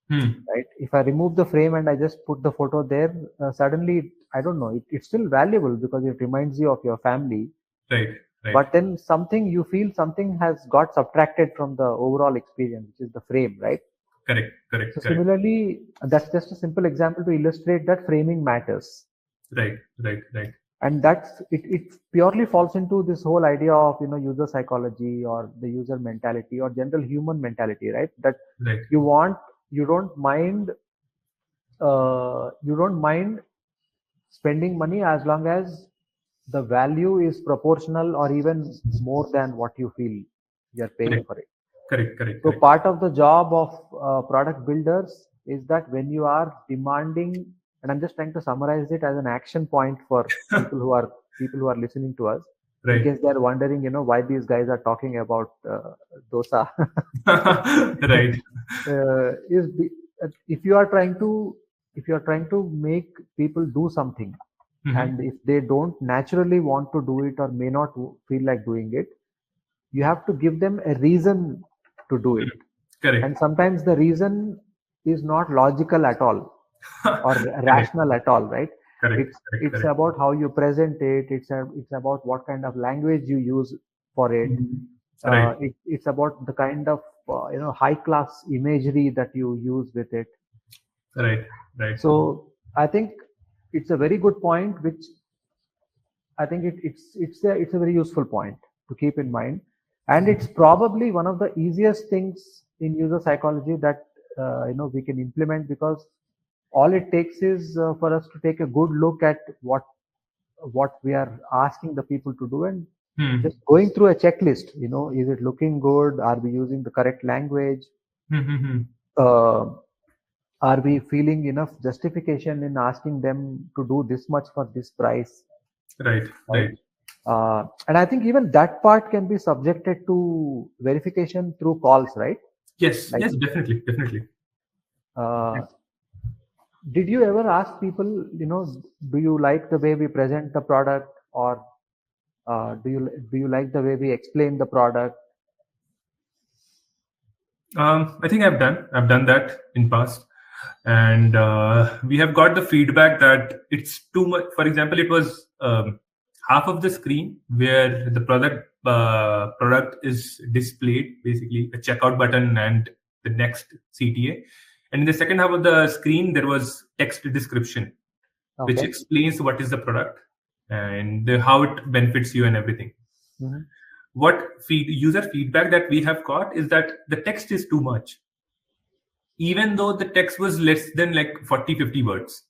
right? If I remove the frame and I just put the photo there, suddenly, I don't know, it's still valuable because it reminds you of your family. Right. But then you feel something has got subtracted from the overall experience, which is the frame, right? Correct. So similarly, that's just a simple example to illustrate that framing matters. Right. And it purely falls into this whole idea of user psychology or the user mentality or general human mentality, right? That you don't mind spending money as long as the value is proportional or even more than what you feel you're paying for it. Correct. So part of the job of product builders is that when you are demanding, and I'm just trying to summarize it as an action point for people who are listening to us, in case they're wondering, why these guys are talking about dosa. Right. If you are trying to make people do something, and if they don't naturally want to do it or may not feel like doing it, you have to give them a reason to do it. Correct. And sometimes the reason is not logical at all or rational at all, right? It's about how you present it. It's about what kind of language you use for it. It's about the kind of high class imagery that you use with it. Right. So I think it's a very good point, which I think it's a very useful point to keep in mind. And it's probably one of the easiest things in user psychology that we can implement, because all it takes is for us to take a good look at what we are asking the people to do, and just going through a checklist. Is it looking good? Are we using the correct language? Are we feeling enough justification in asking them to do this much for this price? Right. And I think even that part can be subjected to verification through calls, right? Yes, definitely. Did you ever ask people, do you like the way we present the product, or do you like the way we explain the product? I think I've done that in past, and we have got the feedback that it's too much. For example, it was half of the screen where the product is displayed, basically a checkout button and the next CTA. And in the second half of the screen, there was text description, which explains what is the product and how it benefits you and everything. What user feedback that we have got is that the text is too much. Even though the text was less than like 40-50 words.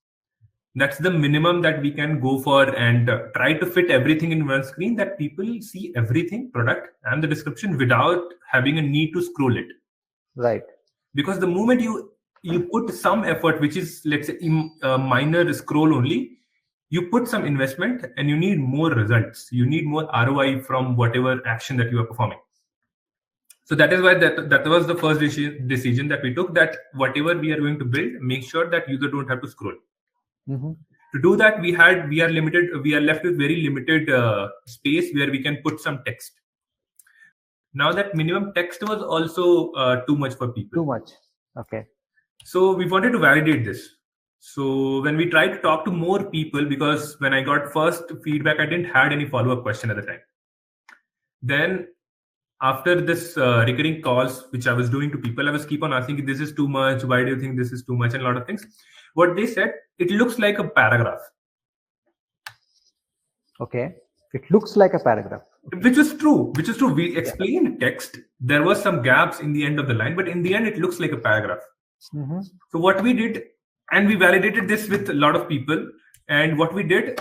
That's the minimum that we can go for, and try to fit everything in one screen, that people see everything, product and the description, without having a need to scroll it. Right. Because the moment you put some effort, which is, let's say, minor scroll only, you put some investment and you need more results. You need more ROI from whatever action that you are performing. So that is why that was the first decision that we took, that whatever we are going to build, make sure that user don't have to scroll. Mm-hmm. To do that, we are left with very limited space where we can put some text. Now that minimum text was also too much for people. Too much. Okay. So we wanted to validate this. So when we tried to talk to more people, because when I got first feedback, I didn't had any follow-up question at the time. Then after this recurring calls, which I was doing to people, I was keep on asking, this is too much. Why do you think this is too much? And a lot of things. What they said, it looks like a paragraph. Okay. It looks like a paragraph. Which is true. We explained text. There was some gaps in the end of the line, but in the end, it looks like a paragraph. Mm-hmm. So what we did, and we validated this with a lot of people. And what we did,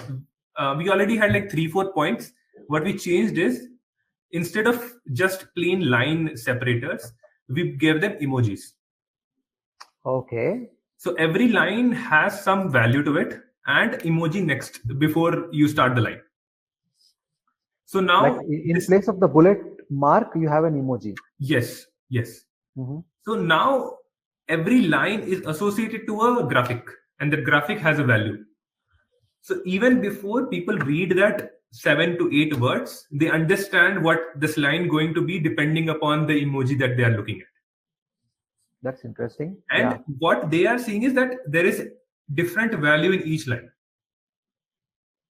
we already had like 3-4 points. What we changed is, instead of just plain line separators, we gave them emojis. Okay. So every line has some value to it, and emoji next before you start the line. So now, like in place of the bullet mark, you have an emoji. Yes. Mm-hmm. So now every line is associated to a graphic, and the graphic has a value. So even before people read that 7 to 8 words, they understand what this line going to be depending upon the emoji that they are looking at. That's interesting. And what they are seeing is that there is different value in each line.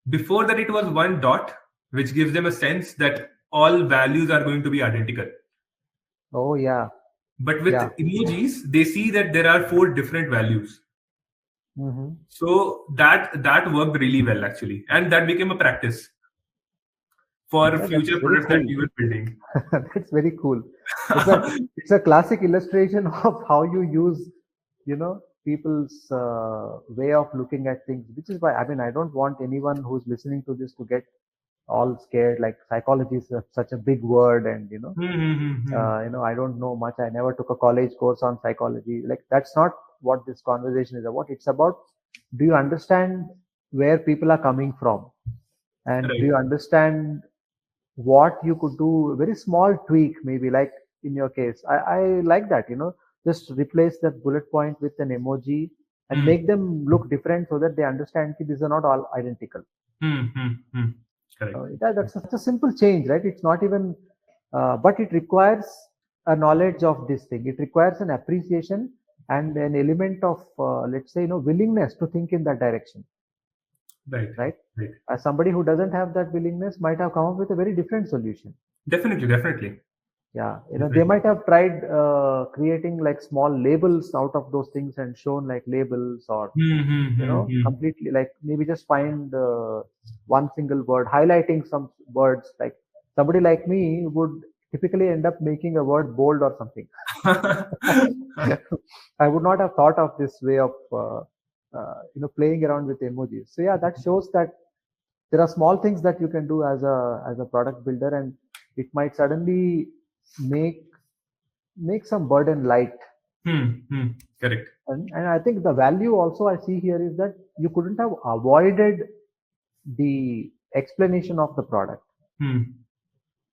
Before that, it was one dot, which gives them a sense that all values are going to be identical. Oh, yeah. But with emojis, they see that there are 4 different values. Mm-hmm. So that worked really well, actually. And that became a practice for future products that we were building. That's very cool. It's a classic illustration of how you use, people's way of looking at things, which is why, I don't want anyone who's listening to this to get all scared. Like, psychology is such a big word, and I don't know much. I never took a college course on psychology. Like, that's not what this conversation is about. It's about, do you understand where people are coming from, and do you understand what you could do? A very small tweak, maybe, like in your case. I like that, just replace that bullet point with an emoji and make them look different so that they understand that these are not all identical. That's such a simple change, right? It's not even, but it requires a knowledge of this thing. It requires an appreciation and an element of, let's say, willingness to think in that direction. Right. As somebody who doesn't have that willingness might have come up with a very different solution. Definitely. Yeah, they might have tried creating like small labels out of those things and shown like labels, or completely, like, maybe just find one single word, highlighting some words. Like, somebody like me would typically end up making a word bold or something. I would not have thought of this way of playing around with emojis. So yeah, that shows that there are small things that you can do as a product builder, and it might suddenly make some burden light. Correct. And I think the value also I see here is that you couldn't have avoided the explanation of the product.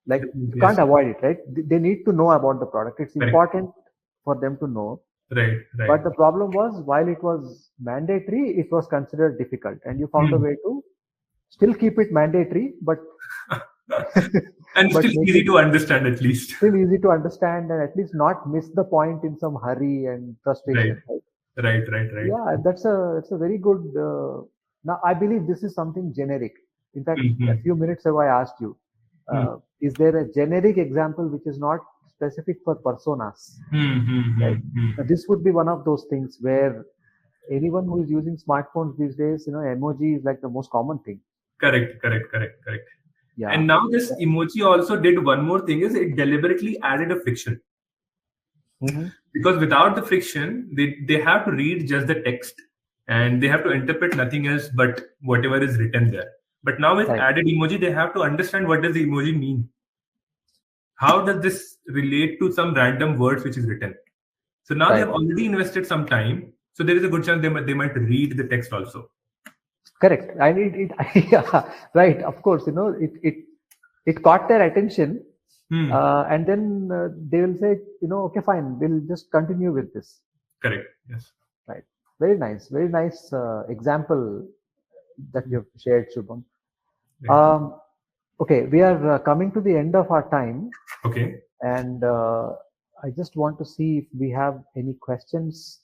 Like, you can't avoid it, right? They need to know about the product. It's important for them to know. Right. But the problem was, while it was mandatory, it was considered difficult, and you found a way to still keep it mandatory, but and but still easy to understand, at least. Still easy to understand, and at least not miss the point in some hurry and frustration. Right. Yeah, that's a very good. Now, I believe this is something generic. In fact, a few minutes ago, I asked you, is there a generic example which is not specific for personas? Right? Now, this would be one of those things where anyone who is using smartphones these days, emoji is like the most common thing. Correct. Yeah. And now this emoji also did one more thing, is it deliberately added a friction. Because without the friction, they have to read just the text, and they have to interpret nothing else but whatever is written there. But now with added emoji, they have to understand what does the emoji mean. How does this relate to some random words which is written? So now they have already invested some time. So there is a good chance they might read the text also. Correct. And yeah, right. Of course, it caught their attention, and then they will say, okay, fine, we'll just continue with this. Correct. Yes. Right. Very nice example that you've shared, Shubham. Okay, we are coming to the end of our time. Okay. And I just want to see if we have any questions.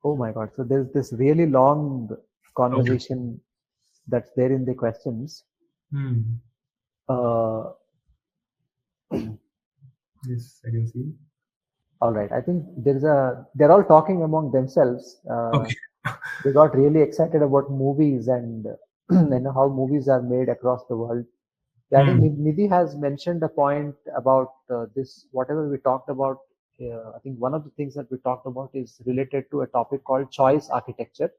Oh my God. So there's this really long conversation that's there in the questions. Yes, I can see. All right. I think they're all talking among themselves. Okay. They got really excited about movies and how movies are made across the world. Yeah, I think Nidhi has mentioned a point about this, whatever we talked about. I think one of the things that we talked about is related to a topic called choice architecture.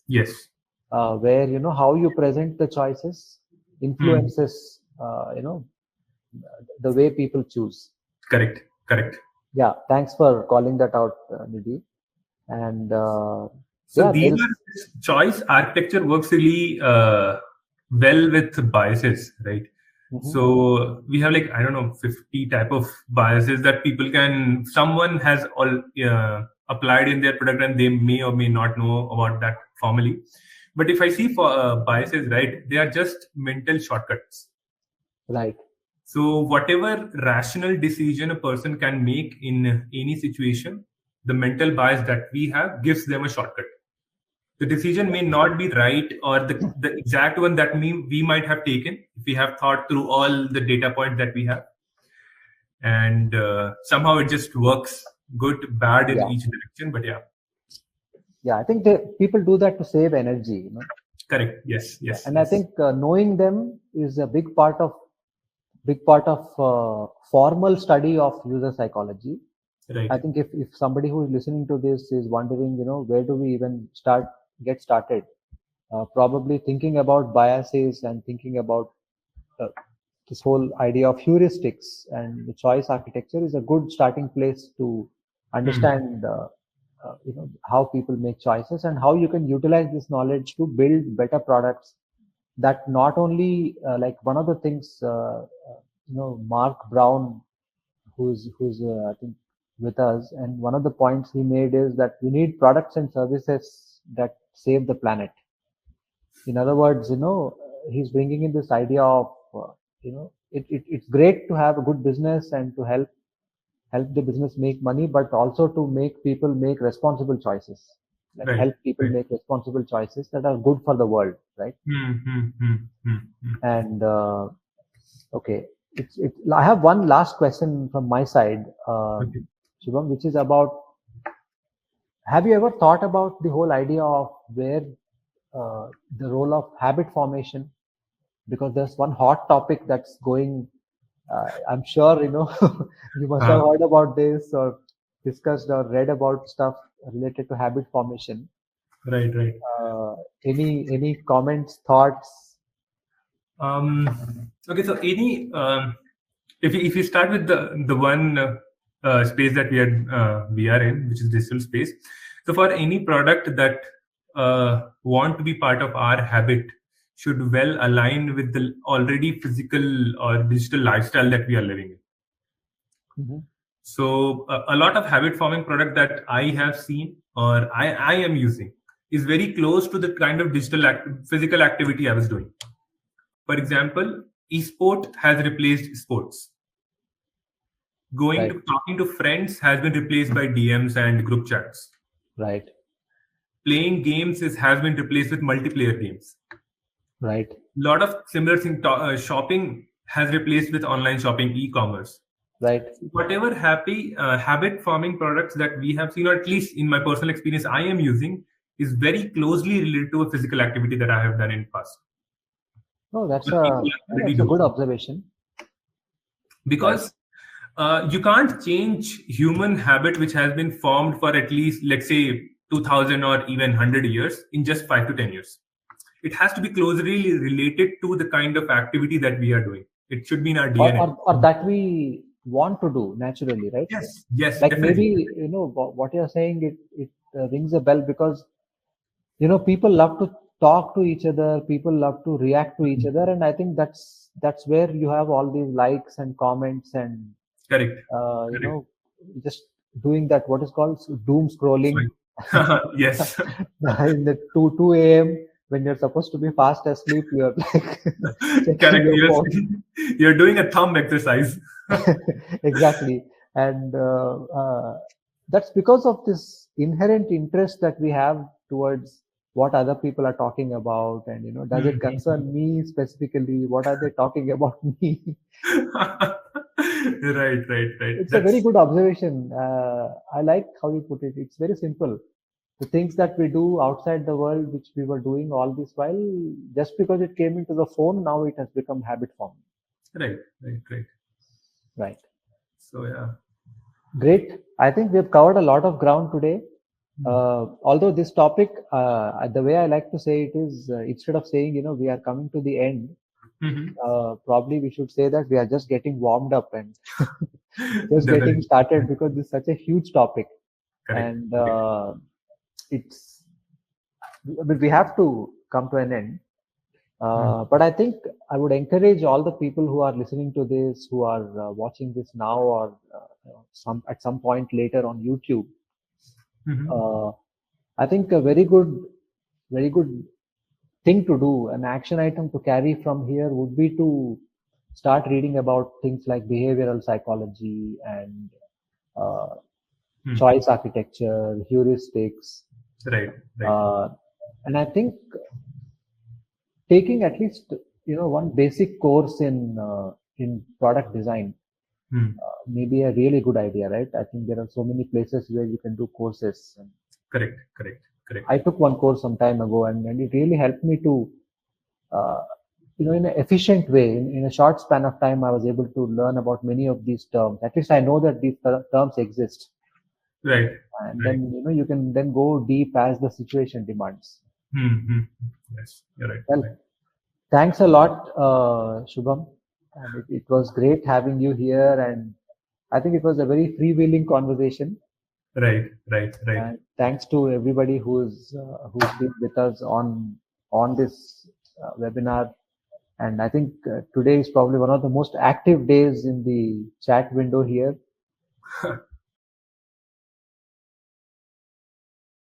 Yes. Where, how you present the choices influences, the way people choose. Correct. Yeah. Thanks for calling that out, Nidhi. And so this choice architecture works really well with biases, right? So we have 50 type of biases that someone has all applied in their product, and they may or may not know about that formally. But if I see for biases, right, they are just mental shortcuts. Right. So whatever rational decision a person can make in any situation, the mental bias that we have gives them a shortcut. The decision may not be right, or the exact one that we might have taken if we have thought through all the data points that we have. And somehow it just works good, bad in each direction. But yeah, I think people do that to save energy. Correct. Yes. And I think knowing them is a big part of formal study of user psychology. Right. I think if somebody who is listening to this is wondering, where do we even get started? Probably thinking about biases and thinking about this whole idea of heuristics and the choice architecture is a good starting place to understand, how people make choices and how you can utilize this knowledge to build better products. That not only one of the things, Mark Brown, who's I think with us, and one of the points he made is that we need products and services that save the planet. In other words, he's bringing in this idea of, it's great to have a good business and to help the business make money, but also to make people make responsible choices. Help people make responsible choices that are good for the world, right? And okay, I have one last question from my side, Shubham, which is about: have you ever thought about the whole idea of where the role of habit formation? Because there's one hot topic that's going. I'm sure you must have heard about this or discussed or read about stuff related to habit formation. Right. Any comments, thoughts? Okay, so any if you start with the one space that we are in, which is digital space. So for any product that want to be part of our habit, should well align with the already physical or digital lifestyle that we are living in. So a lot of habit forming product that I have seen or I am using is very close to the kind of physical activity I was doing. For example, esport has replaced sports. Talking to friends has been replaced by DMs and group chats. Right. Playing games has been replaced with multiplayer games. Right. A lot of similar things. Shopping has replaced with online shopping, e-commerce. Right. Whatever habit forming products that we have seen, or at least in my personal experience I am using, is very closely related to a physical activity that I have done in the past. No, that's a good observation. Because you can't change human habit which has been formed for at least, let's say, 2000 or even 100 years in just 5 to 10 years. It has to be closely related to the kind of activity that we are doing. It should be in our DNA. Or that we want to do naturally, right? Yes. Like definitely. maybe, what you're saying, it rings a bell because people love to talk to each other, people love to react to each other, and I think that's where you have all these likes and comments and Correct. Correct. just doing that, what is called doom scrolling. Yes. In the 2 a.m. when you're supposed to be fast asleep, you're like checking Correct. your phone. You're doing a thumb exercise. Exactly. And that's because of this inherent interest that we have towards what other people are talking about. And, does it concern me specifically? What are they talking about me? Right. It's a very good observation. I like how you put it. It's very simple. The things that we do outside the world, which we were doing all this while, just because it came into the phone, now it has become habit form. Right. Right. So yeah. Great. I think we've covered a lot of ground today. Although this topic, the way I like to say it is, instead of saying, we are coming to the end, probably we should say that we are just getting warmed up and just getting started, because this is such a huge topic. Correct. And we have to come to an end. But I think I would encourage all the people who are listening to this, who are watching this now, or at some point later on YouTube. I think a very good thing to do, an action item to carry from here, would be to start reading about things like behavioral psychology and choice architecture, heuristics. Right. And I think taking at least one basic course in product design may be a really good idea, right? I think there are so many places where you can do courses. Correct. I took one course some time ago, and it really helped me to, in an efficient way, in a short span of time, I was able to learn about many of these terms. At least I know that these terms exist. Right. And then, you can then go deep as the situation demands. Yes, you're right. Well, thanks a lot, Shubham. And it was great having you here. And I think it was a very freewheeling conversation. Right. And thanks to everybody who's been with us on this webinar. And I think today is probably one of the most active days in the chat window here.